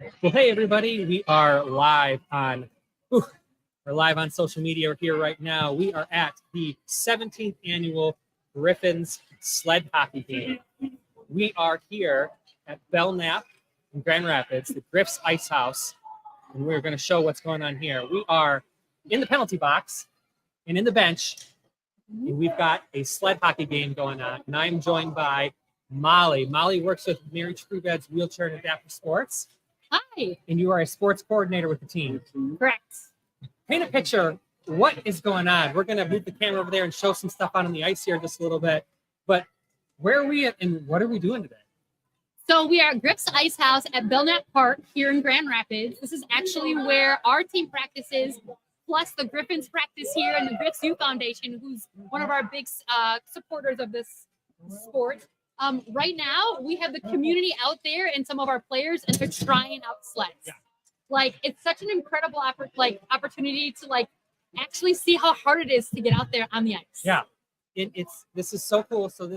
Well, hey everybody, we are live on we're live on social media here right now. We are at the 17th annual Griffins sled hockey game. We are here at Belknap in Grand Rapids, the Griffs Ice House, and we're going to show what's going on here. We are in the penalty box and in the bench, and we've got a sled hockey game going on, and I'm joined by Molly. Molly works with Mary Truebed's Wheelchair and Adaptive Sports. Hi. And you are a sports coordinator with the team. Correct. Paint a picture. What is going on? We're going to move the camera over there and show some stuff out on the ice here just a little bit. But where are we at and what are we doing today? So we are at Griff's Ice House at Belknap Park here in Grand Rapids. This is actually where our team practices, plus the Griffins practice here and the Griffins Youth Foundation, who's one of our big supporters of this sport. Right now, we have the community out there and some of our players, and they're trying out sleds. Yeah. Like, it's such an incredible opportunity to actually see how hard it is to get out there on the ice. Yeah, this is so cool. So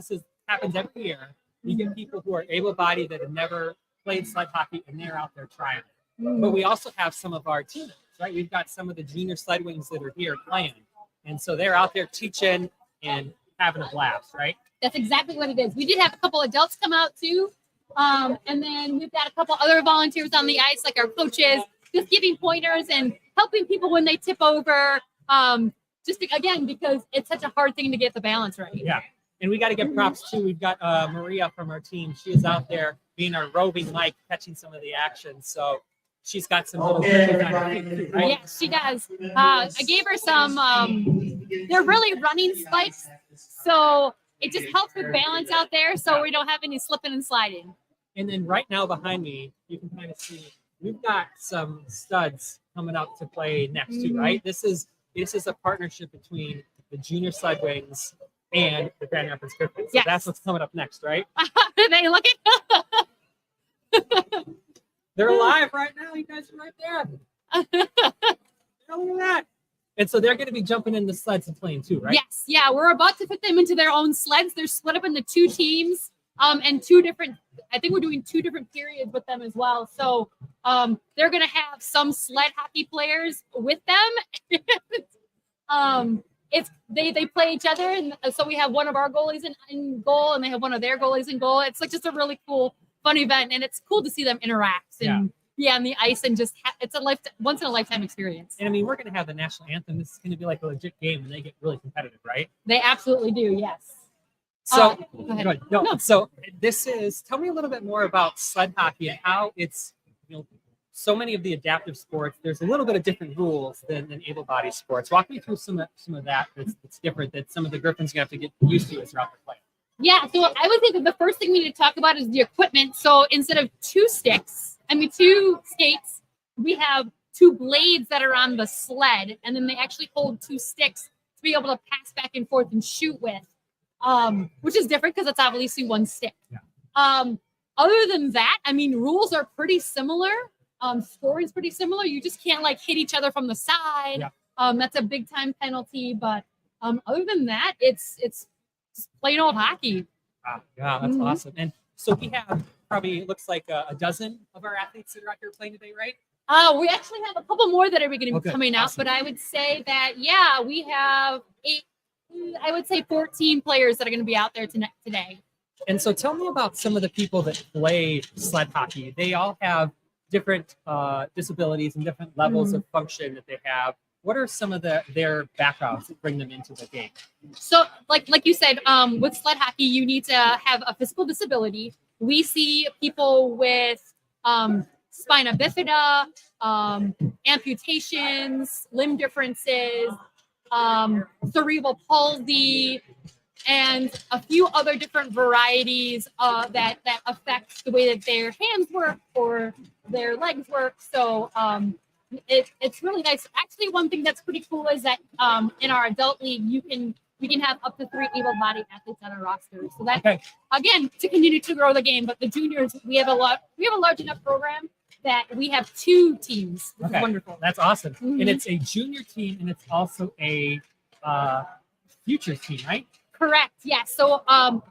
happens every year. You get people who are able-bodied that have never played sled hockey, and they're out there trying it. But we also have some of our teammates, right? We've got some of the Junior Sled Wings that are here playing, and so they're out there teaching and having a blast, right? That's exactly what it is. We did have a couple adults come out too. And then we've got a couple other volunteers on the ice, like our coaches, just giving pointers and helping people when they tip over. Again, because it's such a hard thing to get the balance right. Yeah. And we got to give props too. We've got Maria from our team. She is out there being our roving mic, catching some of the action. So she's got some little right? Yes, she does. I gave her some, they're really running spikes. So it just helps with balance out there so we don't have any slipping and sliding. And then right now behind me, you can kind of see we've got some studs coming up to play next too, right? This is a partnership between the Junior Sled Wings and the Grand Rapids Griffins. So that's what's coming up next, right? They look at They're alive right now. You guys are right there. Look at that. And so they're going to be jumping in the sleds and playing too, right? Yes. Yeah. We're about to put them into their own sleds. They're split up into two teams and I think we're doing two different periods with them as well. So they're going to have some sled hockey players with them. They play each other. And so we have one of our goalies in goal and they have one of their goalies in goal. It's like just a really cool, fun event. And it's cool to see them interact and on the ice and just it's a once in a lifetime experience. And I mean, we're going to have the national anthem. This is going to be like a legit game and they get really competitive, right? They absolutely do. Yes. So, go ahead. No. So tell me a little bit more about sled hockey and how it's, so many of the adaptive sports, there's a little bit of different rules than able-bodied sports. Walk me through some of that that's different that some of the Griffins are going to have to get used to as they're out there playing. Yeah, so I would think that the first thing we need to talk about is the equipment. So instead of two skates, we have two blades that are on the sled, and then they actually hold two sticks to be able to pass back and forth and shoot with, which is different because it's obviously one stick. Yeah. Other than that, I mean, rules are pretty similar. Scoring is pretty similar. You just can't hit each other from the side. Yeah. That's a big time penalty. But other than that, it's just plain old hockey. Yeah, that's awesome. And so we have probably looks like a dozen of our athletes that are out here playing today, right? We actually have a couple more that are going to be coming out, but I would say that, we have 14 players that are going to be out there today. And so tell me about some of the people that play sled hockey. They all have different disabilities and different levels of function that they have. What are some of their backgrounds that bring them into the game? So like you said, with sled hockey, you need to have a physical disability. We see people with spina bifida, amputations, limb differences, cerebral palsy, and a few other different varieties that affect the way that their hands work or their legs work. So it's really nice. Actually, one thing that's pretty cool is that in our adult league, we can have up to 3 able-bodied athletes on our roster. So that again to continue to grow the game. But the juniors, we have a large enough program that we have 2 teams, which is wonderful. That's awesome. And it's a junior team and it's also a future team, right? Correct. Yes. So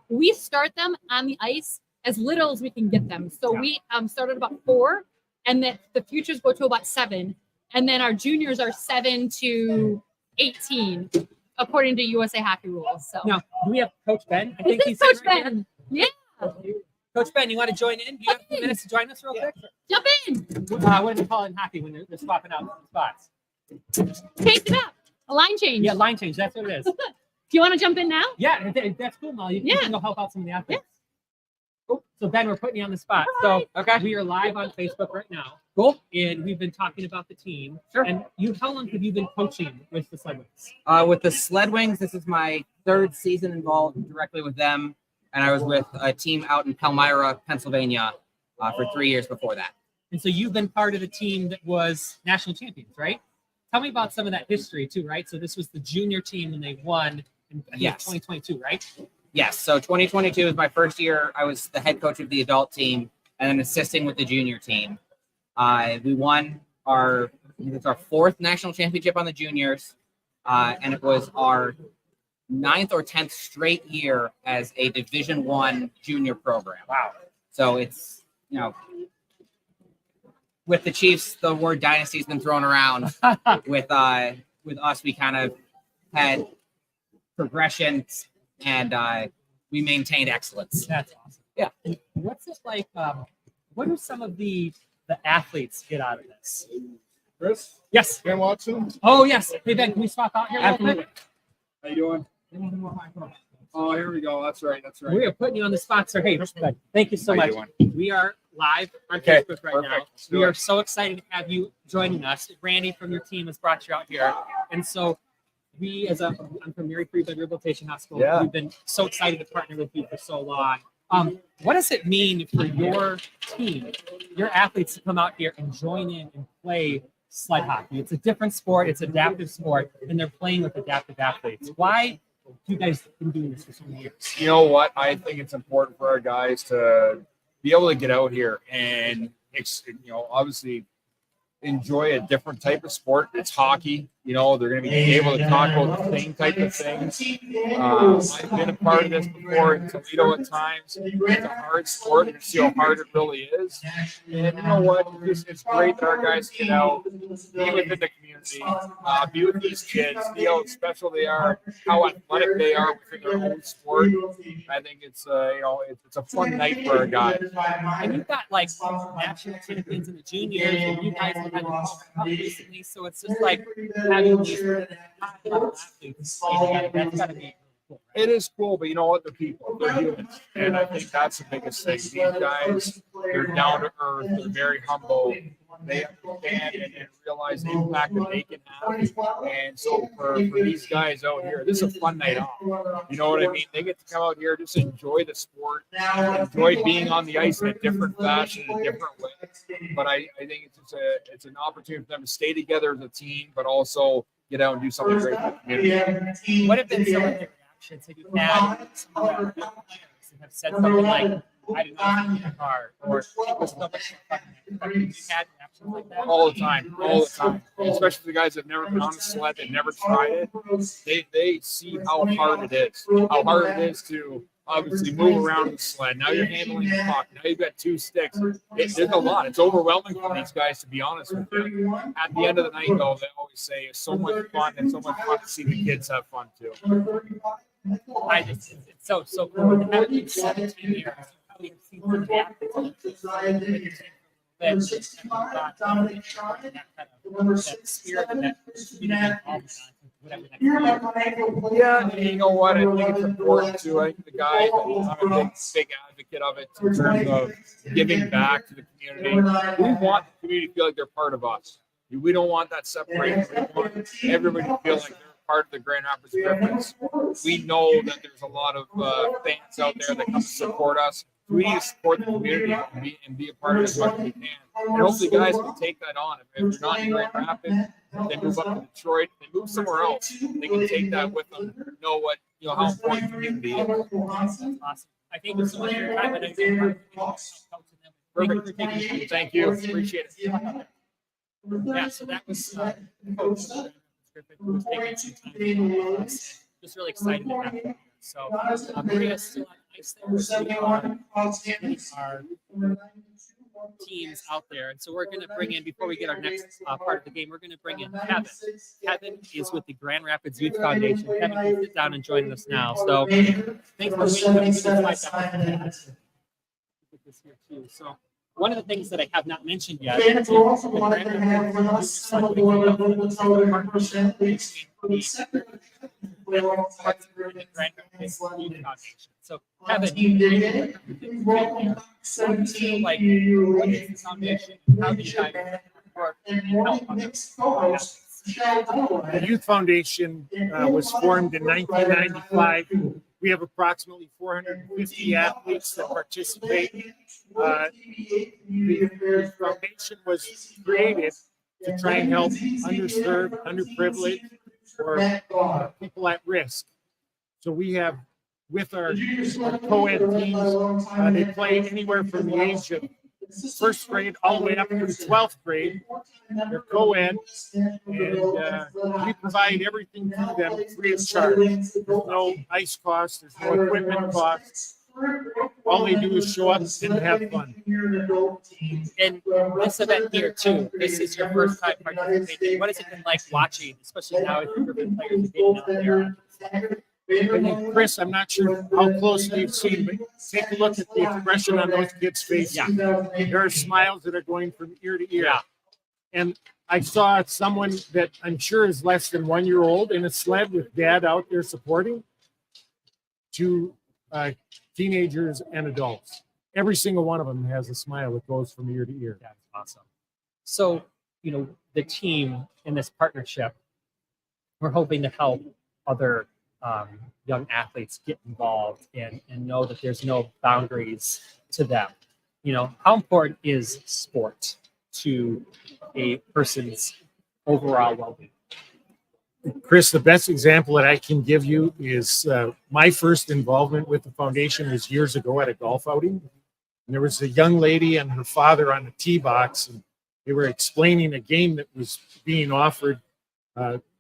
we start them on the ice as little as we can get them. So we started about 4 and that the futures go to about 7, and then our juniors are 7 to 18, according to USA Hockey rules. So Now, do we have Coach Ben? I this think is he's Coach sitting right Ben. Yeah, here. Coach Ben, you want to join in? Do you have a few minutes to join us real quick? jump in, What do they call it in hockey when they're swapping out spots? change it up, a line change. Yeah, line change. That's what it is. Do you want to jump in now? Yeah, that's cool, Molly. You Yeah. can go help out some of the athletes. Oh, so Ben, we're putting you on the spot. All So we are live on Facebook right now. Cool. And we've been talking about the team. Sure. And how long have you been coaching with the Sled Wings? With the Sled Wings, this is my 3rd season involved directly with them, and I was with a team out in Palmyra, Pennsylvania, for 3 years before that. And so you've been part of a team that was national champions, right? Tell me about some of that history too, right? So this was the junior team when they won in I think Yes. 2022, right? Yes, so 2022 was my first year. I was the head coach of the adult team and then assisting with the junior team. We won it's our 4th national championship on the juniors, and it was our 9th or 10th straight year as a Division I junior program. Wow. So it's, with the Chiefs, the word dynasty has been thrown around. With us, we kind of had progression, and we maintained excellence. That's awesome. Yeah. And what's it like? What do some of the athletes get out of this? Chris, Yes. Ben Watson, Oh, yes. Hey, Ben, can we swap out here real quick? how you doing? Oh, here we go. That's right. That's right. We are putting you on the spot, sir. Hey, Ben, thank you so How much. you doing? We are live on Okay, Facebook right perfect. now. Let's do We it. are so excited to have you joining us. Randy from your team has brought you out here. And so I'm from Mary Free Bed Rehabilitation Hospital. Yeah. We've been so excited to partner with you for so long. What does it mean for your team, your athletes to come out here and join in and play sled hockey? It's a different sport. It's adaptive sport, and they're playing with adaptive athletes. Why have you guys been doing this for so many years? You know what? I think it's important for our guys to be able to get out here and, obviously enjoy a different type of sport. It's hockey. They're going to be able to talk about the same type of things. I've been a part of this before in Toledo at times. It's a hard sport. You see how hard it really is. And you know what? It's great that our guys get out, be within the community, be with these kids, see how special they are, how athletic they are within their own sport. I think it's it's a fun night for our guys. And you've got like national champions in the juniors, and you guys have had the Cup recently, so it's just like having these top-level athletes. That's got to be cool. It is cool, but you know what? They're people. They're humans. And I think that's the biggest thing. These guys, they're down to earth. They're very humble. They understand and realize the impact that they can have. And so for these guys out here, this is a fun night off. You know what I mean? They get to come out here, just enjoy the sport, enjoy being on the ice in a different fashion, in a different way. But I think it's an opportunity for them to stay together as a team, but also get out and do something great for the community. What have been some of the reactions that you've had? Some of our players that have said something like, I didn't know it was hard, or it was so much fun. Have you had reactions like that? All the time. Especially the guys that have never been on a sled, that never tried it. They see how hard it is. How hard it is to obviously move around the sled. Now you're handling the puck. Now you've got 2 sticks. There's a lot. It's overwhelming for these guys, to be honest with you. At the end of the night, though, they always say it's so much fun, and so much fun to see the kids have fun too. It's so cool. To have it been 17 years. We've seen some athletes that spirit and that Yeah, and you know what? I think it's important too. I think the guys, I'm a big advocate of it in terms of giving back to the community. We want the community to feel like they're part of us. We don't want that separation. We want everybody to feel like they're part of the Grand Rapids Griffins. We know that there's a lot of fans out there that come to support us. We need to support the community and be a part of it as much as we can. And hopefully guys can take that on. If they're not in Grand Rapids, they move up to Detroit, they move somewhere else, they can take that with them, know how important the community is. Awesome. I thank you so much for your time. And again, Perfect. Thank you. Appreciate it. Yeah, so that was Coach Griffin, who was taking some time with us. Just really excited to have him here. So Maria's still on ice there. So we are getting our team teams out there. And so we're going to bring in, before we get our next part of the game, we're going to bring in Kevin. Kevin is with the Grand Rapids Youth Foundation. Kevin can sit down and join us now. So thanks for waiting. This here too. So one of the things that I have not mentioned yet is the Grand Rapids Sled Wings the Grand Rapids Youth Foundation. So Kevin, what do you feel like? What is the foundation? How do you guys work and help others? The Youth Foundation was formed in 1995. We have approximately 450 athletes that participate. The foundation was created to try and help underserved, underprivileged, or people at risk. So we have, with our co-ed teams, they play anywhere from the age of first grade all the way up to 12th grade. They're co-ed, and we provide everything to them free of charge. There's no ice cost, there's no equipment costs. All they do is show up and have fun. And this event here too, this is your first time participating. What has it been like watching, especially now as the Griffin players are getting out there? And Chris, I'm not sure how closely you've seen, but take a look at the expression on those kids' faces. Yeah. There are smiles that are going from ear to ear. Yeah. And I saw someone that I'm sure is less than 1 year old in a sled with dad out there supporting, to teenagers and adults. Every single one of them has a smile that goes from ear to ear. That's awesome. So, the team in this partnership, we're hoping to help other young athletes get involved and know that there's no boundaries to them. How important is sport to a person's overall well-being? Chris, the best example that I can give you is my first involvement with the foundation was years ago at a golf outing. And there was a young lady and her father on the tee box, and they were explaining a game that was being offered,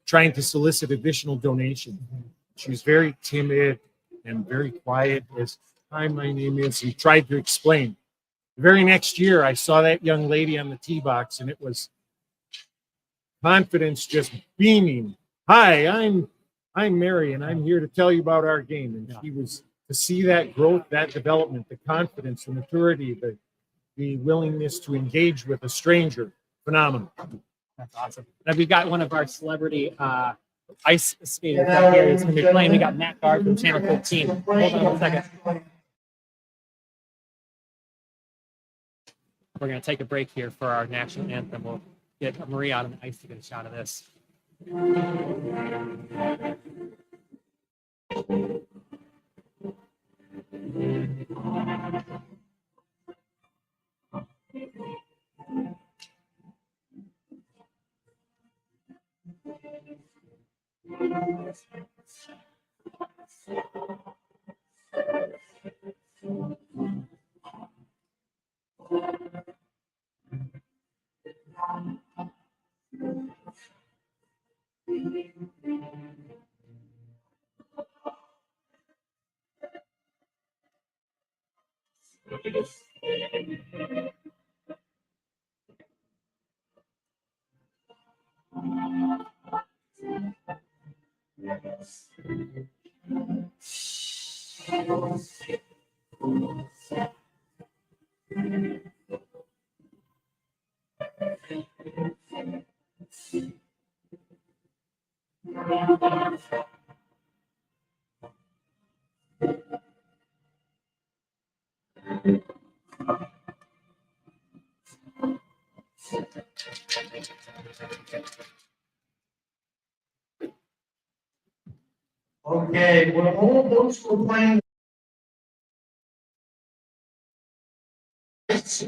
trying to solicit additional donations. She was very timid and very quiet as, "Hi, my name is," and tried to explain. The very next year, I saw that young lady on the tee box, and it was confidence just beaming. "Hi, I'm Mary, and I'm here to tell you about our game." And she was, to see that growth, that development, the confidence, the maturity, the willingness to engage with a stranger, phenomenal. That's awesome. Now we've got one of our celebrity ice skaters up here. He's going to be playing. We got Matt Gard from Channel 15. Hold on 1 second. We're going to take a break here for our national anthem. We'll get Marie out on the ice to get a shot of this. Okay, well, all those who are playing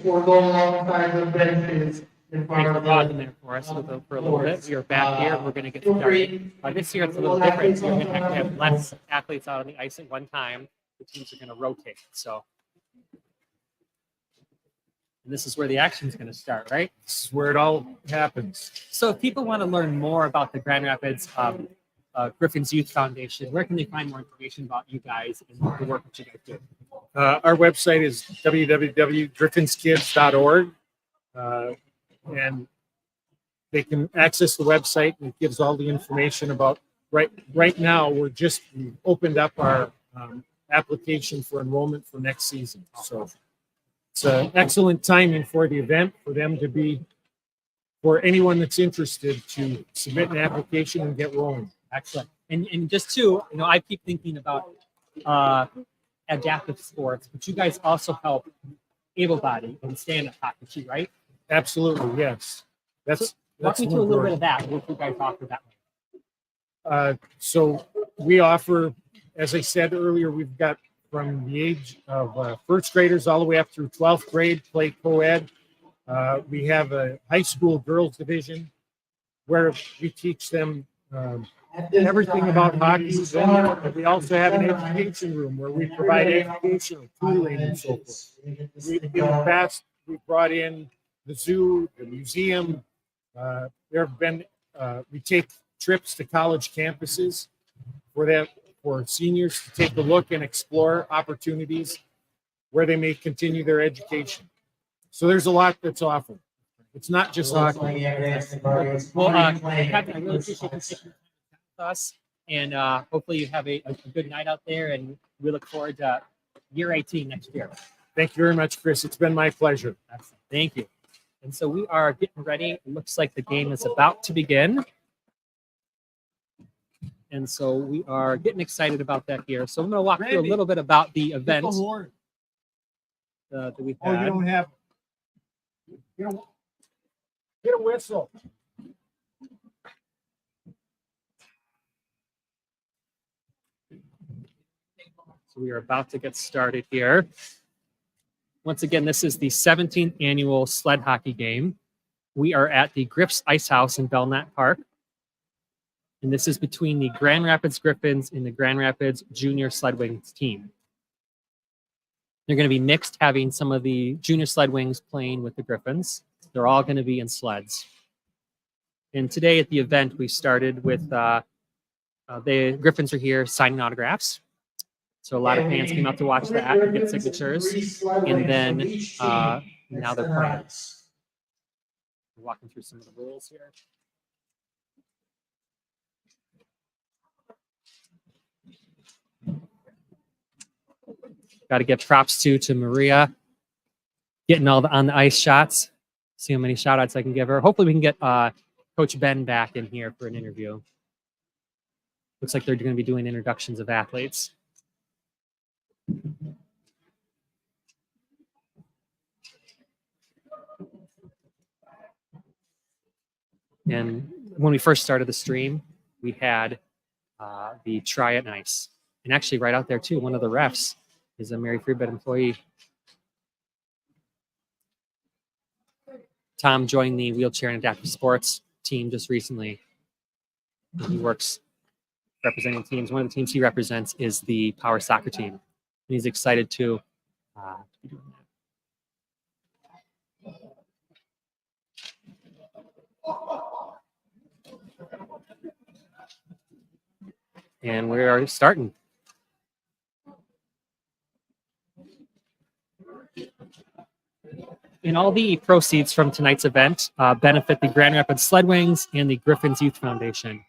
we're going alongside the benches in front Thanks for of pausing the there for us for a little bit. We are back here. We're going to get started. This year it's a little different. So you're going to have less athletes out on the ice at one time. The teams are going to rotate. So, and this is where the action is going to start, right? This is where it all happens. So if people want to learn more about the Grand Rapids Griffins Youth Foundation, where can they find more information about you guys and the work that you guys do? Our website is www.griffinskids.org. and they can access the website, and it gives all the information about. Right now, we opened up our application for enrollment for next season. So it's an excellent timing for the event, for them to be, for anyone that's interested to submit an application and get rolling. Excellent. And just to, I keep thinking about adaptive sports, but you guys also help able-bodied and stand-up hockey too, right? Absolutely, yes. Walk me through a little bit of that, what you guys offer that way. So we offer, as I said earlier, we've got from the age of first graders all the way up through 12th grade play co-ed. We have a high school girls division where we teach them everything about hockey. Then we also have an education room where we provide educational tooling and so forth. In the past, we brought in the zoo, the museum. There have been, we take trips to college campuses for seniors to take a look and explore opportunities where they may continue their education. So there's a lot that's offered. It's not just hockey. Well, Captain, I really appreciate you taking with us, and hopefully you have a good night out there, and we look forward to year 18 next year. Thank you very much, Chris. It's been my pleasure. Excellent. Thank you. And so we are getting ready. It looks like the game is about to begin. And so we are getting excited about that here. So I'm going to walk through a little bit about the event that we Oh, you had. don't have. Get a whistle. So we are about to get started here. Once again, this is the 17th annual sled hockey game. We are at the Griffs Ice House in Belknap Park. And this is between the Grand Rapids Griffins and the Grand Rapids Junior Sled Wings team. They're going to be mixed, having some of the Junior Sled Wings playing with the Griffins. They're all going to be in sleds. And today at the event, we started with the Griffins are here signing autographs. So a lot of fans came out to watch that and get signatures. And then now they're playing. We're walking through some of the rules here. Got to give props to Maria, getting all the on the ice shots. See how many shout outs I can give her. Hopefully we can get Coach Ben back in here for an interview. Looks like they're going to be doing introductions of athletes. And when we first started the stream, we had the Try It Nice. And actually right out there too, one of the refs is a Mary Freebed employee. Tom joined the wheelchair and adaptive sports team just recently. He works representing teams. One of the teams he represents is the power soccer team. And he's excited to be doing that. And we are starting. And all the proceeds from tonight's event benefit the Grand Rapids Sled Wings and the Griffins Youth Foundation.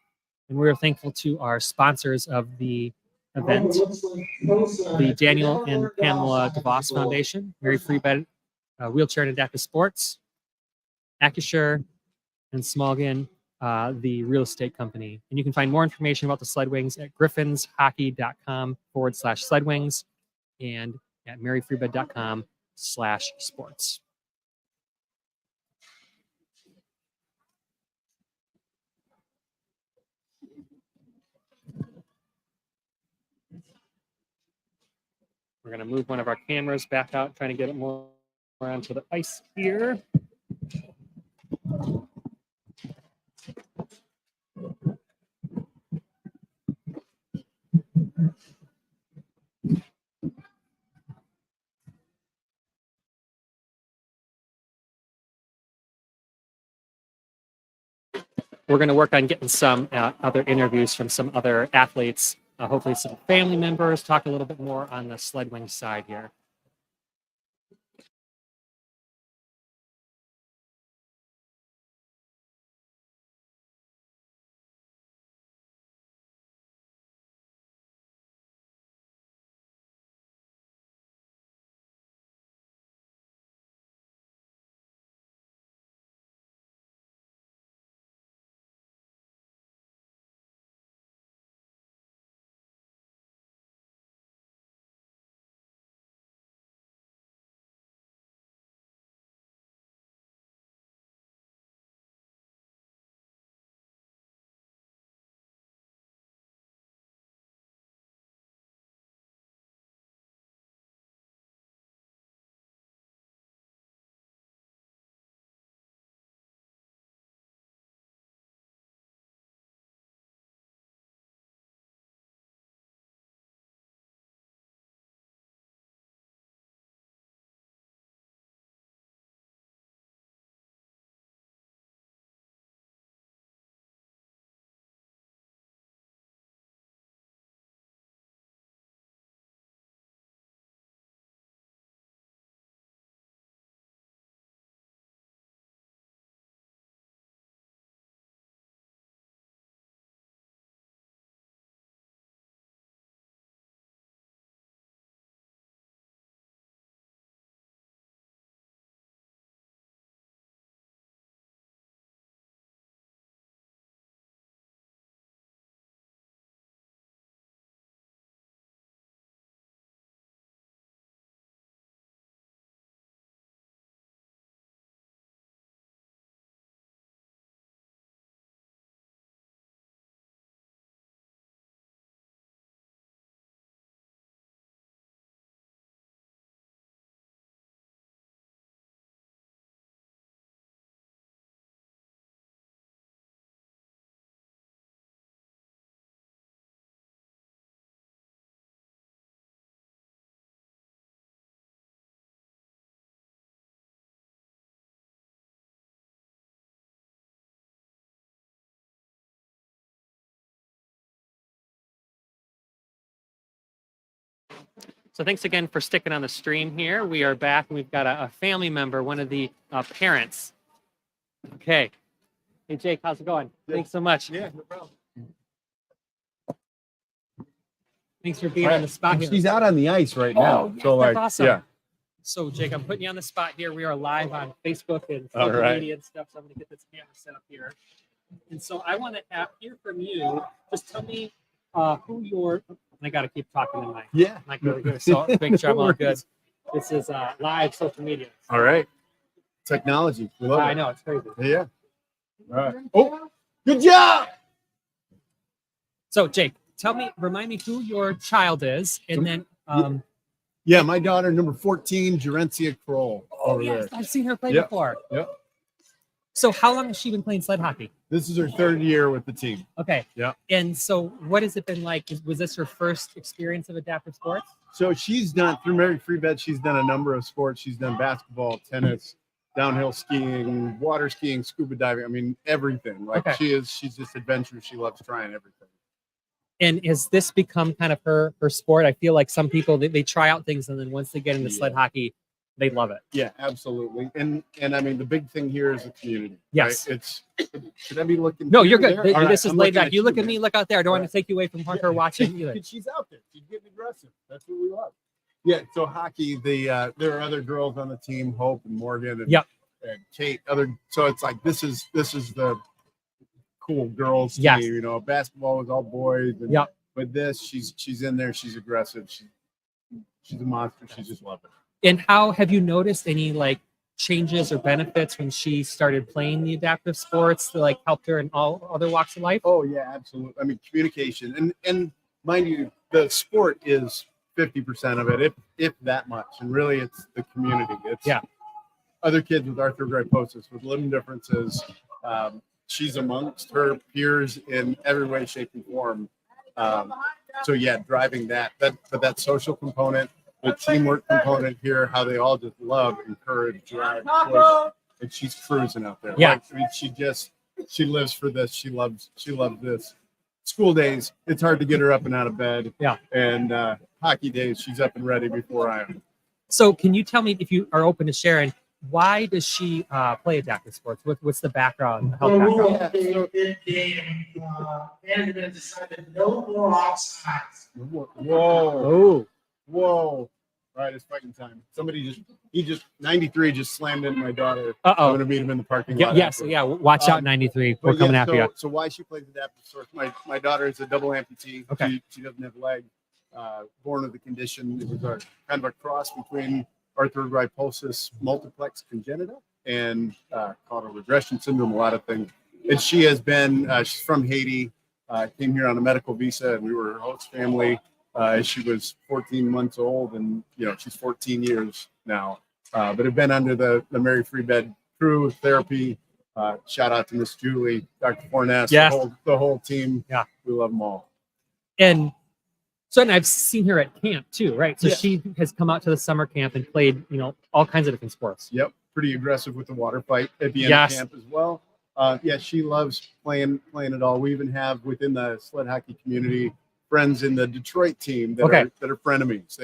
And we're thankful to our sponsors of the event, the Daniel and Pamela DeVos Foundation, Mary Freebed Wheelchair and Adaptive Sports, Acusure, and Smolgan, the real estate company. And you can find more information about the Sled Wings at griffinshockey.com/sledwings and at maryfreebed.com/sports. We're going to move one of our cameras back out, trying to get it more onto the ice here. We're going to work on getting some other interviews from some other athletes, hopefully some family members, talk a little bit more on the sled wing side here. So thanks again for sticking on the stream here. We are back, and we've got a family member, one of the parents. Okay. Hey, Jake, how's it going? Thanks so much. Yeah, no problem. Thanks for being on the spot here. She's out on the ice right now. Oh, yes, so that's like, awesome. yeah. So, Jake, I'm putting you on the spot here. We are live on Facebook and All social right. media and stuff. So I'm going to get this camera set up here. And so I want to hear from you. Just tell me who your. I got to keep talking in my Yeah. mic over here. So make sure I'm all No good. worries. This is live social media. All right. Technology. We love I it. know it's crazy. Yeah. All right. Oh, good job. So, Jake, remind me who your child is, and then. Yeah, my daughter, number 14, Gerencia Kroll. Oh over yes, there. I've seen her play Yep. before. Yep. So, how long has she been playing sled hockey? This is her third year with the team. Okay. Yeah. And so, what has it been like? Was this her first experience of adaptive sports? So she's done, through Mary Free Bed, she's done a number of sports. She's done basketball, tennis, downhill skiing, water skiing, scuba diving. I mean, everything. Like Okay. she's just adventurous. She loves trying everything. And has this become kind of her sport? I feel like some people they try out things, and then once they get into sled hockey, they love it. Yeah, absolutely. And I mean, the big thing here is the community. Yes. Right? It's, should I be looking? No, through you're good. there? This All right, is I'm laid looking back. You look at man. me, look out there. I don't want Right. to take you away from her watching either. She's out there. She's getting aggressive. That's what we love. Yeah. So hockey, there are other girls on the team, Hope and Morgan and, Yep. and Kate. So it's like this is the cool girls Yes. team. You know, basketball was all boys. And, Yep. But this, she's in there. She's aggressive. She's a monster. She just loves it. And how have you noticed any like changes or benefits when she started playing the adaptive sports that like helped her in all other walks of life? Oh yeah, absolutely. I mean, communication and mind you, the sport is 50% of it, if that much, and really it's the community. It's other kids with arthrogryposis with limb differences. She's amongst her peers in every way, shape, and form. So yeah, driving but that social component, the teamwork component here, how they all just love, encourage, drive, push, and she's cruising out there. Yeah. Like, I mean, she lives for this. She loves this. School days, it's hard to get her up and out of bed. Yeah. And hockey days, she's up and ready before I am. So can you tell me, if you are open to sharing, why does she play adaptive sports? What's the background? The Health rule background? of the game, management decided no more offsides. Whoa. All right, it's fighting time. He just 93 just slammed into my daughter. I'm Uh-oh. gonna meet him in the parking Yeah, lot. yes, after. yeah. Watch out, 93. We're But coming yeah, after you. So why she plays adaptive sports? My daughter is a double amputee. Okay. She doesn't have a leg. Born with the condition. It was kind of a cross between arthrogryposis multiplex congenita and caudal regression syndrome. A lot of things. And she has been. She's from Haiti. Came here on a medical visa, and we were her host family. She was 14 months old, and she's 14 years now. But have been under the Mary Free Bed crew therapy. Shout out to Miss Julie, Dr. Forness, Yes. the whole team. Yeah. We love them all. And I've seen her at camp too, right? So Yeah. she has come out to the summer camp and played, all kinds of different sports. Yep, pretty aggressive with the water fight at the end Yes. of camp as well. She loves playing it all. We even have within the sled hockey community friends in the Detroit team that are frenemies.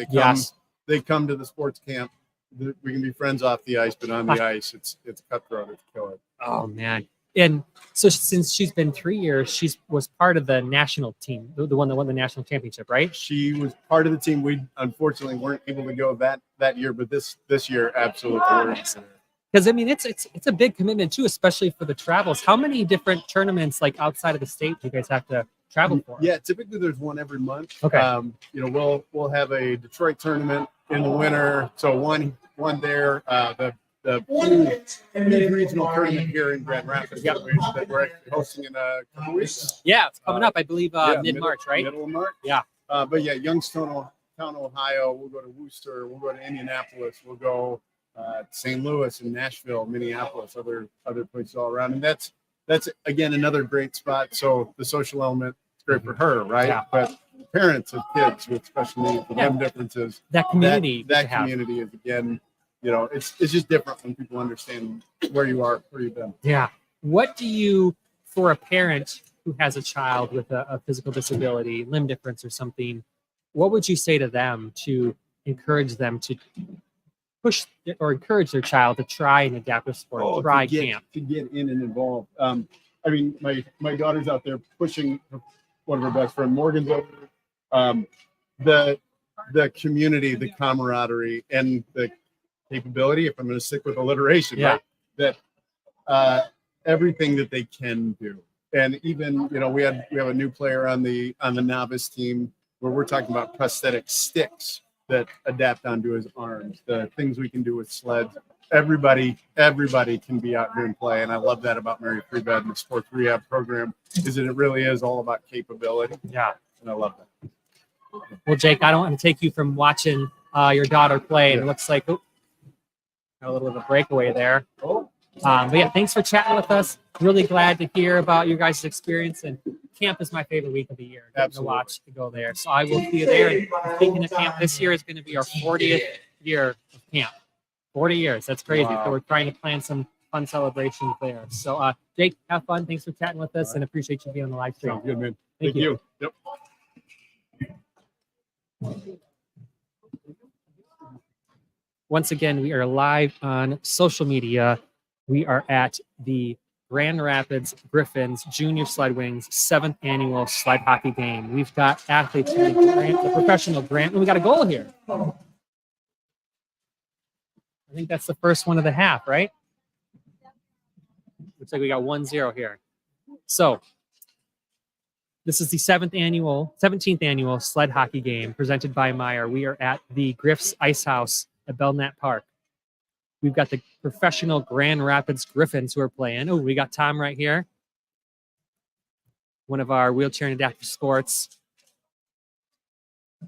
They come to the sports camp. We can be friends off the ice, but on the ice, it's cutthroat. It's killer. Oh man! And so since she's been 3 years, she was part of the national team, the one that won the national championship, right? She was part of the team. We unfortunately weren't able to go that year, but this year, absolutely. Because I mean, it's a big commitment too, especially for the travels. How many different tournaments, like outside of the state, do you guys have to travel for? Yeah, typically there's one every month. Okay. We'll have a Detroit tournament in the winter. So one there. The regional tournament here in Grand Rapids that we're actually hosting in a couple weeks. Yeah, it's coming up. I believe mid-March, right? Middle of March. Yeah. But yeah, Youngstown, Ohio. We'll go to Worcester. We'll go to Indianapolis. We'll go St. Louis and Nashville, Minneapolis, other places all around. And that's again another great spot. So the social element is great for her, right? Yeah. But parents of kids with special needs, with limb differences, That community. that to have. community is again, it's just different when people understand where you are, where you've been. Yeah. What do you, for a parent who has a child with a physical disability, limb difference or something, what would you say to them to encourage them to push or encourage their child to try an adaptive sport, try camp? To get in and involved. I mean, my daughter's out there pushing one of her best friend, Morgan's over there. The community, the camaraderie, and the capability, if I'm going to stick with alliteration, Yeah. right? That everything that they can do. And even, we have a new player on the novice team where we're talking about prosthetic sticks that adapt onto his arms, the things we can do with sleds. Everybody can be out here and play. And I love that about Mary Free Bed and the sports rehab program, is that it really is all about capability. Yeah. And I love that. Well, Jake, I don't want to take you from watching your daughter play. It looks like a little bit of a breakaway there. But yeah, thanks for chatting with us. Really glad to hear about your guys' experience. And camp is my favorite week of the year. Getting to watch to go there. So I will see you there. And speaking of camp, this year is going to be our 40th year of camp. 40 years. That's crazy. Wow. So we're trying to plan some fun celebrations there. So Jake, have fun. Thanks for chatting with us and appreciate you being on the live stream. Sounds good, man. Thank you. Yep. Once again, we are live on social media. We are at the Grand Rapids Griffins Junior Sled Wings 7th annual sled hockey game. We've got athletes from the professional Grant, and we got a goal here. I think that's the first one of the half, right? Looks like we got 1-0 here. So this is the 17th annual sled hockey game presented by Meyer. We are at the Griffs Ice House at Belknap Park. We've got the professional Grand Rapids Griffins who are playing. Oh, we got Tom right here. One of our wheelchair and adaptive sports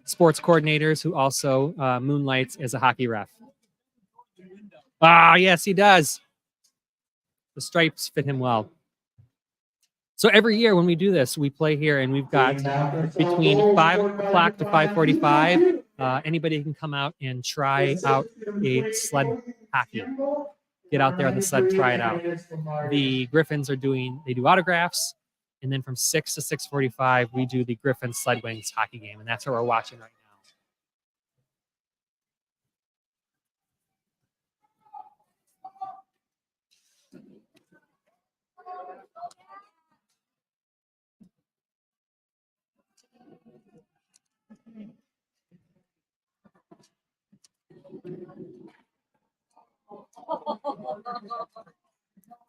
coordinators who also moonlights as a hockey ref. Ah, yes, he does. The stripes fit him well. So every year when we do this, we play here, and we've got between 5 o'clock to 5:45. Anybody can come out and try out a sled hockey. Get out there on the sled, try it out. The Griffins they do autographs, and then from 6 to 6:45, we do the Griffins Sled Wings hockey game, and that's what we're watching right now.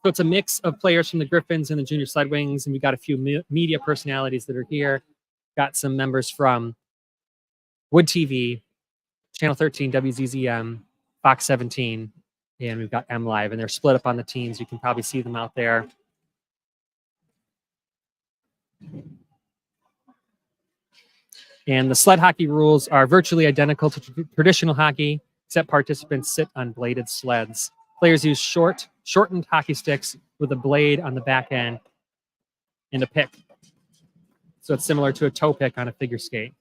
So it's a mix of players from the Griffins and the Junior Sled Wings, and we've got a few media personalities that are here. Got some members from Wood TV, Channel 13, WZZM, Fox 17, and we've got M Live, and they're split up on the teams. You can probably see them out there. And the sled hockey rules are virtually identical to traditional hockey, except participants sit on bladed sleds. Players use shortened hockey sticks with a blade on the back end and a pick. So it's similar to a toe pick on a figure skate,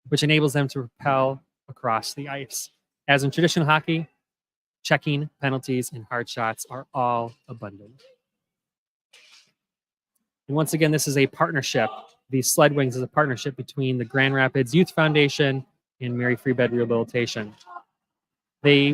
which enables them to propel across the ice. As in traditional hockey, checking, penalties, and hard shots are all abundant. And once again, this is a partnership. The Sled Wings is a partnership between the Grand Rapids Youth Foundation and Mary Free Bed Rehabilitation. They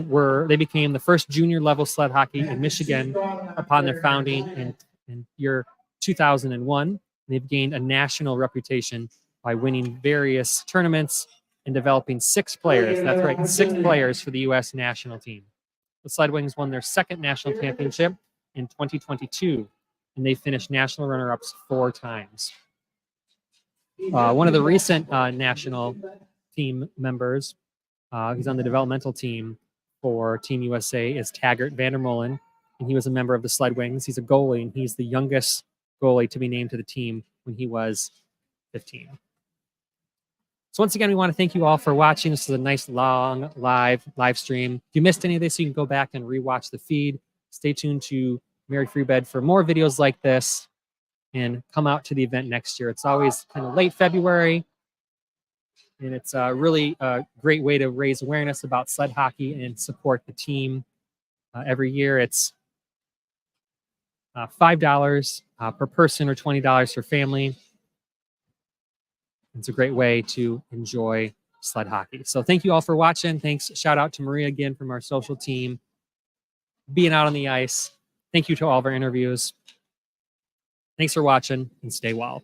became the first junior level sled hockey in Michigan upon their founding in year 2001. They've gained a national reputation by winning various tournaments and developing 6 players. That's right, 6 players for the U.S. national team. The Sled Wings won their 2nd national championship in 2022, and they finished national runner-ups 4 times. One of the recent national team members, he's on the developmental team for Team USA, is Taggart Vandermolen, and he was a member of the Sled Wings. He's a goalie, and he's the youngest goalie to be named to the team when he was 15. So once again, we want to thank you all for watching. This is a nice long live stream. If you missed any of this, you can go back and rewatch the feed. Stay tuned to Mary Free Bed for more videos like this, and come out to the event next year. It's always kind of late February, and it's a really great way to raise awareness about sled hockey and support the team. Every year, it's $5 per person or $20 for family. It's a great way to enjoy sled hockey. So thank you all for watching. Thanks. Shout out to Maria again from our social team, being out on the ice. Thank you to all of our interviews. Thanks for watching and stay well.